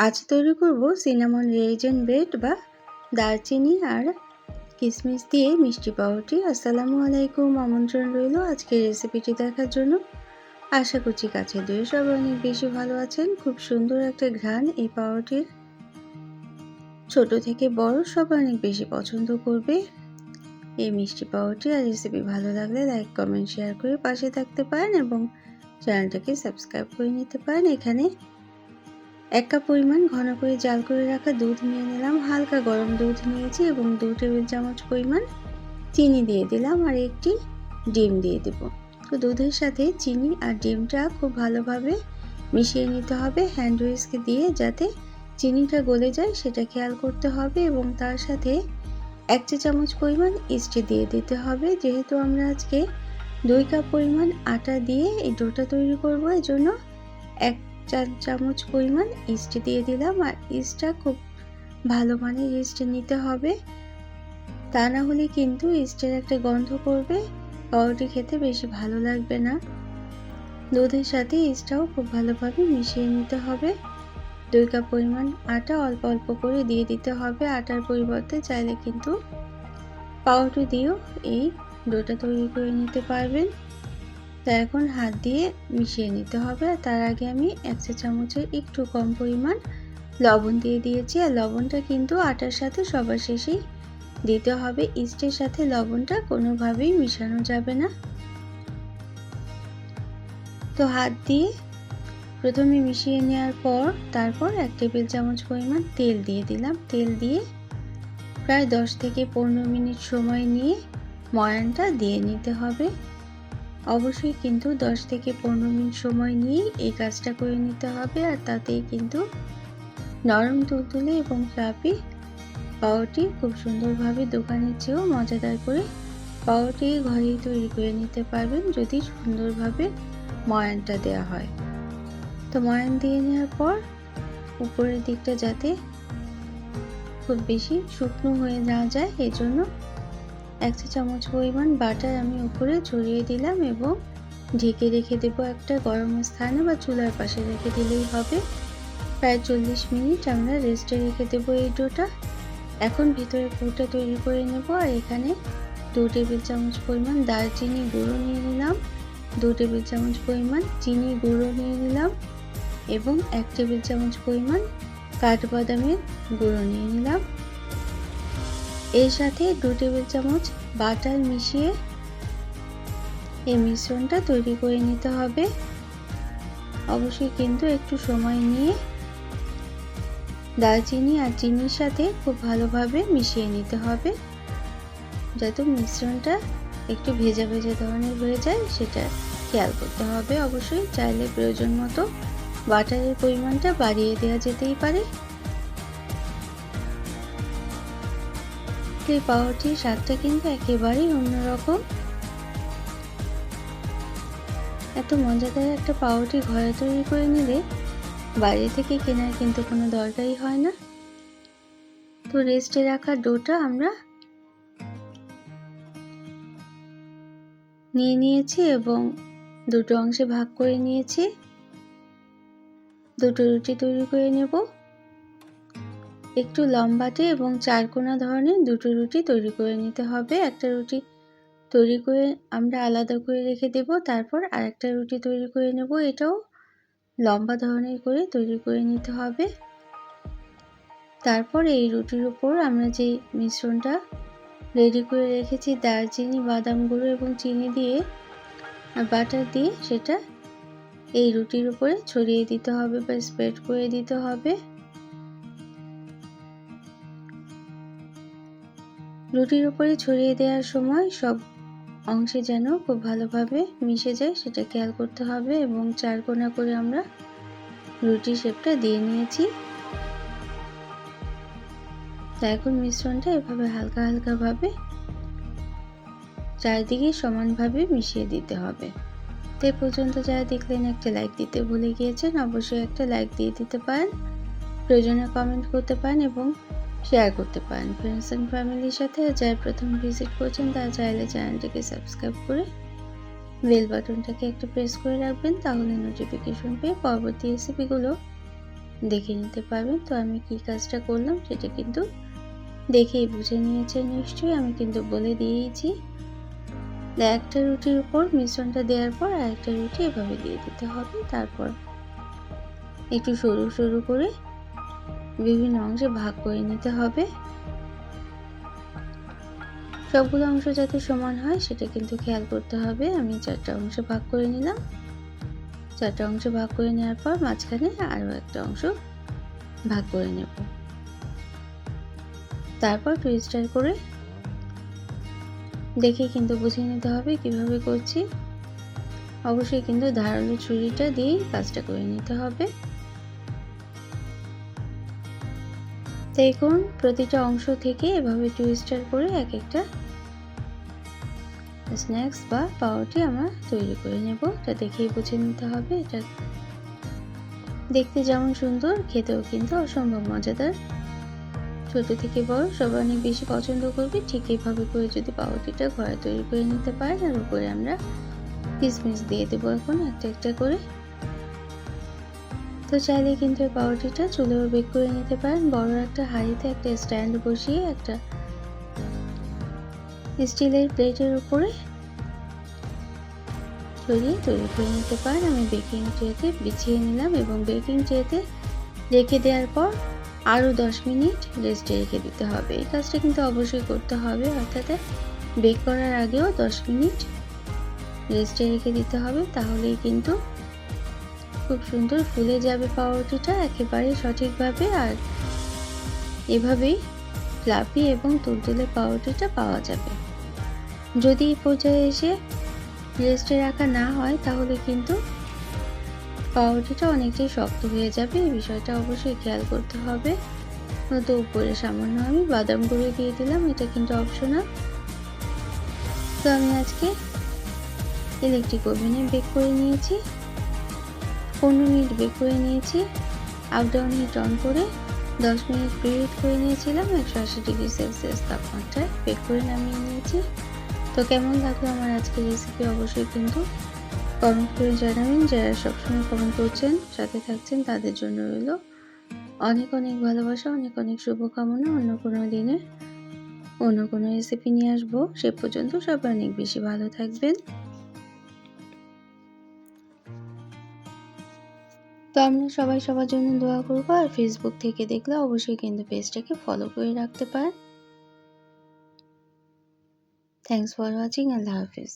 আজ তৈরি করব সিনামন রেইজিন ব্রেড বা দারচিনি আর কিশমিশ দিয়ে মিষ্টি পাউরুটি। আসসালামু আলাইকুম, আমন্ত্রণ রইল আজকের রেসিপিটি দেখার জন্য। আশা করছি কাছে দূরে সবাই অনেক বেশি ভালো আছেন। খুব সুন্দর একটা ঘ্রাণ এই পাউরুটির, ছোট থেকে বড় সবাই অনেক বেশি পছন্দ করবে এই মিষ্টি পাউরুটি। আর রেসিপি ভালো লাগলে লাইক কমেন্ট শেয়ার করে পাশে থাকতে পারেন এবং চ্যানেলটাকে সাবস্ক্রাইব করে নিতে পারেন। এখানে 1 কাপ পরিমাণ ঘন করে জাল করে রাখা দুধ নিয়ে নিলাম। হালকা গরম দুধ নিয়েছি এবং 2 টেবিল চামচ পরিমাণ চিনি দিয়ে দিলাম আর একটি ডিম দিয়ে দেব। তো দুধের সাথে চিনি আর ডিমটা খুব ভালোভাবে মিশিয়ে নিতে হবে হ্যান্ড হুইস্ক দিয়ে, যাতে চিনিটা গলে যায় সেটা খেয়াল করতে হবে। এবং তার সাথে 1 চা চামচ পরিমাণ ইস্ট দিয়ে দিতে হবে। যেহেতু আমরা আজকে 2 কাপ পরিমাণ আটা দিয়ে এই ডোটা তৈরি করব, এজন্য 1 চা চামচ পরিমাণ ইস্ট দিয়ে দিলাম। আর ইস্টটা খুব ভালো মানের ইস্ট নিতে হবে, তা না হলে কিন্তু ইস্টের একটা গন্ধ করবে, পাউরুটি খেতে বেশি ভালো লাগবে না। দুধের সাথে ইস্টটাও খুব ভালোভাবে মিশিয়ে নিতে হবে। 2 কাপ পরিমাণ আটা অল্প অল্প করে দিয়ে দিতে হবে। আটার পরিবর্তে চাইলে কিন্তু পাউরুটি দিয়েও এই ডোটা তৈরি করে নিতে পারবেন। তা এখন হাত দিয়ে মিশিয়ে নিতে হবে। আর তার আগে আমি 1 চা চামচের একটু কম পরিমাণ লবণ দিয়ে দিয়েছি। আর লবণটা কিন্তু আটার সাথে সবার শেষেই দিতে হবে। ইস্টের সাথে লবণটা কোনোভাবেই মিশানো যাবে না। তো হাত দিয়ে প্রথমে মিশিয়ে নেওয়ার পর তারপর 1 টেবিল চামচ পরিমাণ তেল দিয়ে দিলাম। তেল দিয়ে প্রায় 10 থেকে 15 মিনিট সময় নিয়ে ময়ানটা দিয়ে নিতে হবে। অবশ্যই কিন্তু 10 থেকে 15 মিনিট সময় নিয়ে এই কাজটা করে নিতে হবে। আর তাতেই কিন্তু নরম তুলতুলে এবং ফ্লাফি পাউরুটি খুব সুন্দরভাবে দোকানের চেয়েও মজাদার করে পাউরুটি ঘরেই তৈরি করে নিতে পারবেন যদি সুন্দরভাবে ময়ানটা দেওয়া হয়। তো ময়ান দিয়ে নেওয়ার পর উপরের দিকটা যাতে খুব বেশি শুকনো হয়ে না যায়, এজন্য 1 চা চামচ পরিমাণ বাটার আমি উপরে ছড়িয়ে দিলাম এবং ঢেকে রেখে দেবো একটা গরম স্থানে বা চুলার পাশে রেখে দিলেই হবে। প্রায় 40 মিনিট আমরা রেস্টে রেখে দেবো এই ডোটা। এখন ভিতরে পুরটা তৈরি করে নেব। আর এখানে 2 টেবিল চামচ পরিমাণ দারচিনি গুঁড়ো নিয়ে নিলাম, 2 টেবিল চামচ পরিমাণ চিনি গুঁড়ো নিয়ে নিলাম এবং 1 টেবিল চামচ পরিমাণ কাঠবাদামের গুঁড়ো নিয়ে নিলাম। এর সাথে 2 টেবিল চামচ বাটার মিশিয়ে এই মিশ্রণটা তৈরি করে নিতে হবে। অবশ্যই কিন্তু একটু সময় নিয়ে দারচিনি আর চিনির সাথে খুব ভালোভাবে মিশিয়ে নিতে হবে, যাতে মিশ্রণটা একটু ভেজা ভেজা ধরনের হয়ে যায় সেটা খেয়াল করতে হবে। অবশ্যই চাইলে প্রয়োজন মতো বাটারের পরিমাণটা বাড়িয়ে দেওয়া যেতেই পারে। এই পাউরুটির স্বাদটা কিন্তু একেবারেই অন্যরকম। এত মজাদার একটা পাউরুটি ঘরে তৈরি করে নিলে বাইরে থেকে কেনার কিন্তু কোনো দরকারই হয় না। তো রেস্টে রাখা ডোটা আমরা নিয়ে নিয়েছি এবং দুটো অংশে ভাগ করে নিয়েছি। দুটো রুটি তৈরি করে নেব। একটু লম্বাটে এবং চারকোনা ধরনের দুটো রুটি তৈরি করে নিতে হবে। একটা রুটি তৈরি করে আমরা আলাদা করে রেখে দেব, তারপর আরেকটা রুটি তৈরি করে নেব। এটাও লম্বা ধরনের করে তৈরি করে নিতে হবে। তারপর এই রুটির উপর আমরা যে মিশ্রণটা রেডি করে রেখেছি দারচিনি, বাদাম গুঁড়ো এবং চিনি দিয়ে আর বাটার দিয়ে, সেটা এই রুটির উপরে ছড়িয়ে দিতে হবে বা স্প্রেড করে দিতে হবে। রুটির উপরে ছড়িয়ে দেওয়ার সময় সব অংশে যেন খুব ভালোভাবে মিশে যায় সেটা খেয়াল করতে হবে। এবং চারকোনা করে আমরা রুটি শেপটা দিয়ে নিয়েছি। তা এখন মিশ্রণটা এভাবে হালকা হালকা ভাবে চারিদিকে সমানভাবে মিশিয়ে দিতে হবে। তো এ পর্যন্ত যারা দেখলেন একটা লাইক দিতে ভুলে গিয়েছেন, অবশ্যই একটা লাইক দিয়ে দিতে পারেন। প্রয়োজনে কমেন্ট করতে পারেন এবং শেয়ার করতে পারেন ফ্রেন্ডস অ্যান্ড ফ্যামিলির সাথে। যারা প্রথম ভিজিট করছেন তারা চাইলে চ্যানেলটাকে সাবস্ক্রাইব করে বেল বাটনটাকে একটু প্রেস করে রাখবেন, তাহলে নোটিফিকেশন পেয়ে পরবর্তী রেসিপিগুলো দেখে নিতে পারবেন। তো আমি কি কাজটা করলাম সেটা কিন্তু দেখেই বুঝে নিয়েছেন নিশ্চয়ই। আমি কিন্তু বলে দিয়েইছি। একটা রুটির উপর মিশ্রণটা দেওয়ার পর আরেকটা রুটি এভাবে দিয়ে দিতে হবে। তারপর একটু সরু সরু করে বিভিন্ন অংশে ভাগ করে নিতে হবে। সবগুলো অংশ যাতে সমান হয় সেটা কিন্তু খেয়াল করতে হবে। আমি 4টা অংশে ভাগ করে নিলাম। 4টা অংশ ভাগ করে নেওয়ার পর মাঝখানে আরও একটা অংশ ভাগ করে নেব। তারপর টুইস্টার করে দেখে কিন্তু বুঝে নিতে হবে কিভাবে করছি। অবশ্যই কিন্তু ধারালো ছুরিটা দিয়েই কাজটা করে নিতে হবে। দেখুন প্রতিটা অংশ থেকে এভাবে টুইস্টার করে এক একটা স্ন্যাক্স বা পাউরুটি আমরা তৈরি করে নেব। এটা দেখেই বুঝে নিতে হবে। এটা দেখতে যেমন সুন্দর, খেতেও কিন্তু অসম্ভব মজাদার। ছোট থেকে বড় সবাই অনেক বেশি পছন্দ করবে। ঠিক এইভাবে করে যদি পাউরুটিটা ঘরে তৈরি করে নিতে পারেন, আর উপরে আমরা কিশমিশ দিয়ে দেবো এখন একটা একটা করে। তো চাইলে কিন্তু এই পাউরুটিটা চুলেও বেক করে নিতে পারেন। বড় একটা হাঁড়িতে একটা স্ট্যান্ড বসিয়ে একটা স্টিলের প্লেটের উপরে তৈরি করে নিতে পারেন। আমি বেকিং ট্রেতে বিছিয়ে নিলাম এবং বেকিং ট্রেতে রেখে দেওয়ার পর আরও 10 মিনিট রেস্টে রেখে দিতে হবে। এই কাজটা কিন্তু অবশ্যই করতে হবে, অর্থাৎ বেক করার আগেও 10 মিনিট রেস্টে রেখে দিতে হবে। তাহলেই কিন্তু খুব সুন্দর ফুলে যাবে পাউরুটিটা একেবারে সঠিকভাবে। আর এভাবেই ফ্লাফি এবং তুলতুলে পাউরুটিটা পাওয়া যাবে। যদি এই পর্যায়ে এসে রেস্টে রাখা না হয় তাহলে কিন্তু পাউরুটিটা অনেকটাই শক্ত হয়ে যাবে। এই বিষয়টা অবশ্যই খেয়াল করতে হবে। তো উপরে সামান্য আমি বাদাম গুঁড়ো দিয়ে দিলাম, এটা কিন্তু অপশনাল। তো আমি আজকে ইলেকট্রিক ওভেনে বেক করে নিয়েছি। 15 মিনিট বেক করে নিয়েছি। আপ ডাউন হিট অন করে 10 মিনিট প্রিহিট করে নিয়েছিলাম 180 ডিগ্রি সেলসিয়াস তাপমাত্রায়। বেক করে নামিয়ে নিয়েছি। তো কেমন লাগলো আমার আজকের রেসিপি অবশ্যই কিন্তু কমেন্ট করে জানাবেন। যারা সবসময় কমেন্ট করছেন, সাথে থাকছেন, তাদের জন্য রইল অনেক অনেক ভালোবাসা, অনেক অনেক শুভকামনা। অন্য কোনো দিনে অন্য কোনো রেসিপি নিয়ে আসবো। সে পর্যন্ত সবাই অনেক বেশি ভালো থাকবেন। তো আমরা সবাই সবার জন্য দোয়া করবো। আর ফেসবুক থেকে দেখলে অবশ্যই কিন্তু পেজটাকে ফলো করে রাখতে পারেন। Thanks for watching. Allah Hafiz.